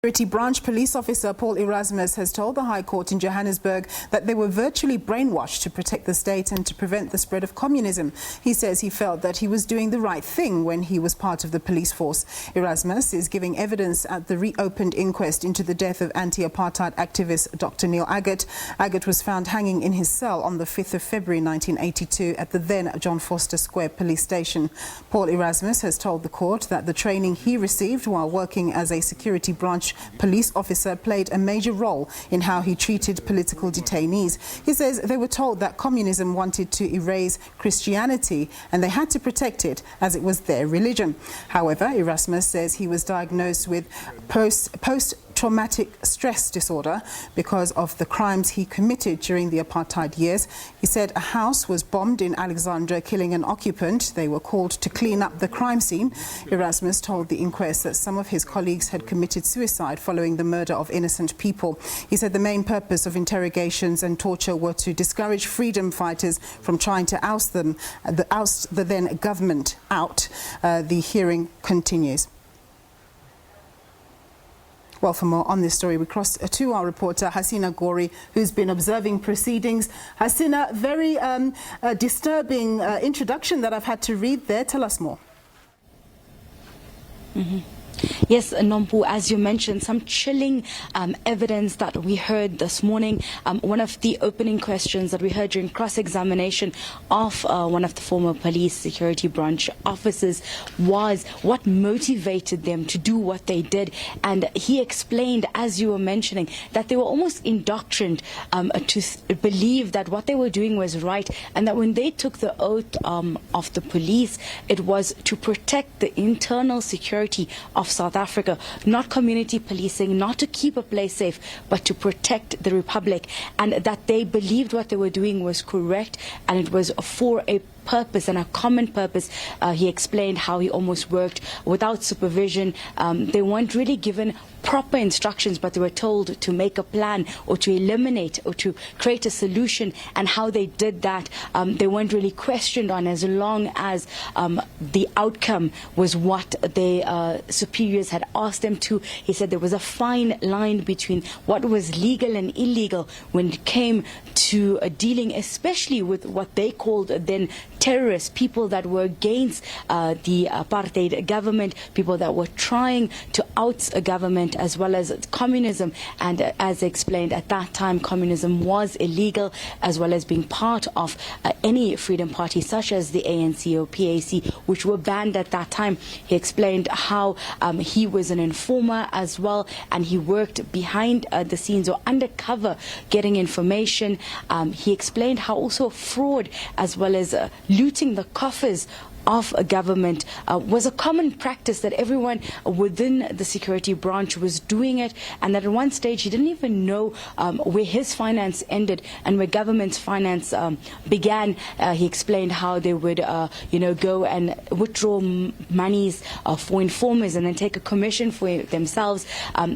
Security branch police officer Paul Erasmus has told the High Court in Johannesburg that they were virtually brainwashed to protect the state and to prevent the spread of communism. He says he felt that he was doing the right thing when he was part of the police force. Erasmus is giving evidence at the reopened inquest into the death of anti-apartheid activist Dr. Neil Aggett. Aggett was found hanging in his cell on the 5th of February 1982 at the then John Voster Square police station. Paul Erasmus has told the court that the training he received while working as a security branch police officer played a major role in how he treated political detainees. He says they were told that communism wanted to erase Christianity and they had to protect it as it was their religion. However, Erasmus says he was diagnosed with post-traumatic stress disorder because of the crimes he committed during the apartheid years. He said a house was bombed in Alexandra, killing an occupant. They were called to clean up the crime scene. Erasmus told the inquest that some of his colleagues had committed suicide following the murder of innocent people. He said the main purpose of interrogations and torture were to discourage freedom fighters from trying to oust the then government out. The hearing continues. Well, for more on this story, we cross to our reporter, Hasina Gori, who's been observing proceedings. Hasina, very disturbing introduction that I've had to read there. Tell us more. Yes, Nompu, as you mentioned, some chilling evidence that we heard this morning. One of the opening questions that we heard during cross-examination of one of the former police security branch officers was what motivated them to do what they did. And he explained, as you were mentioning, that they were almost indoctrined to believe that what they were doing was right, and that when they took the oath of the police, it was to protect the internal security of South Africa, not community policing, not to keep a place safe, but to protect the Republic, and that they believed what they were doing was correct and it was for a purpose and a common purpose. He explained how he almost worked without supervision. They weren't really given proper instructions, but they were told to make a plan or to eliminate or to create a solution, and how they did that they weren't really questioned on, as long as the outcome was what their superiors had asked them to. He said there was a fine line between what was legal and illegal when it came to dealing especially with what they called then terrorists, people that were against the apartheid government, people that were trying to oust a government, as well as communism. And as explained, at that time communism was illegal, as well as being part of any freedom party such as the ANC or PAC, which were banned at that time. He explained how he was an informer as well, and he worked behind the scenes or undercover getting information. He explained how also fraud as well as looting the coffers of a government was a common practice, that everyone within the security branch was doing it, and that at one stage he didn't even know where his finance ended and where government's finance began. He explained how they would go and withdraw monies for informers and then take a commission for themselves.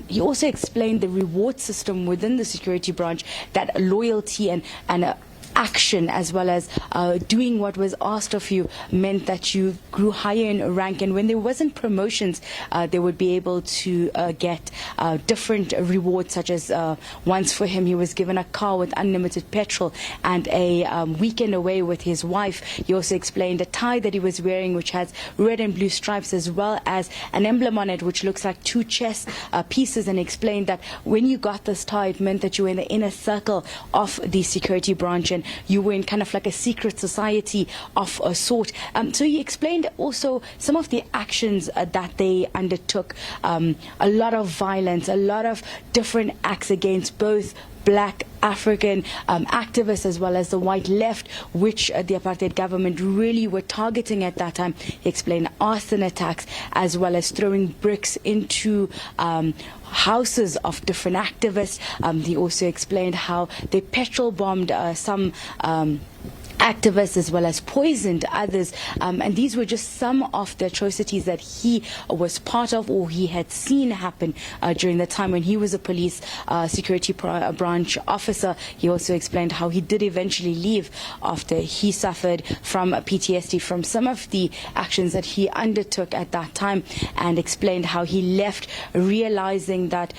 He also explained the reward system within the security branch, that loyalty and action as well as doing what was asked of you meant that you grew higher in rank, and when there wasn't promotions they would be able to get different rewards, such as once for him he was given a car with unlimited petrol and a weekend away with his wife. He also explained a tie that he was wearing which has red and blue stripes, as well as an emblem on it which looks like two chess pieces, and explained that when you got this tie it meant that you were in the inner circle of the security branch and you were in kind of like a secret society of a sort. So he explained also some of the actions that they undertook, a lot of violence, a lot of different acts against both black African activists as well as the white left, which the apartheid government really were targeting at that time. He explained arson attacks as well as throwing bricks into houses of different activists. He also explained how they petrol bombed some activists as well as poisoned others. And these were just some of the atrocities that he was part of or he had seen happen during the time when he was a police security branch officer. He also explained how he did eventually leave after he suffered from PTSD from some of the actions that he undertook at that time, and explained how he left realizing that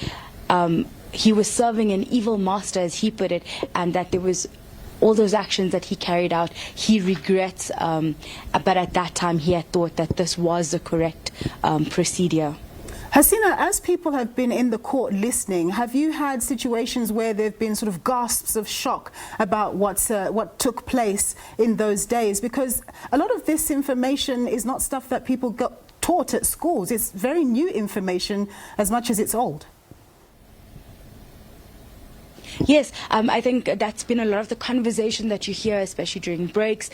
he was serving an evil master, as he put it, and that there was all those actions that he carried out, he regrets, but at that time he had thought that this was the correct procedure. Hasina, as people have been in the court listening, have you had situations where there have been sort of gasps of shock about what took place in those days? Because a lot of this information is not stuff that people got taught at schools. It's very new information as much as it's old. Yes, I think that's been a lot of the conversation that you hear, especially during breaks.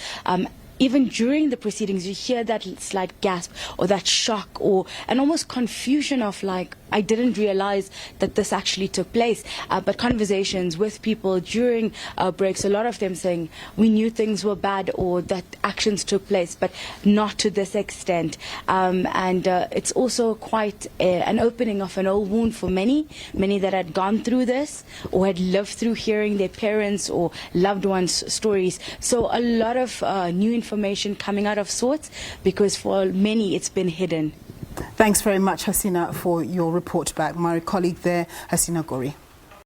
Even during the proceedings, you hear that slight gasp or that shock or an almost confusion of like, I didn't realize that this actually took place. But conversations with people during breaks, a lot of them saying, we knew things were bad or that actions took place, but not to this extent. And it's also quite an opening of an old wound for many that had gone through this or had lived through hearing their parents or loved ones' stories. So a lot of new information coming out of sorts, because for many it's been hidden. Thanks very much, Hasina, for your report back. My colleague there, Hasina Gori.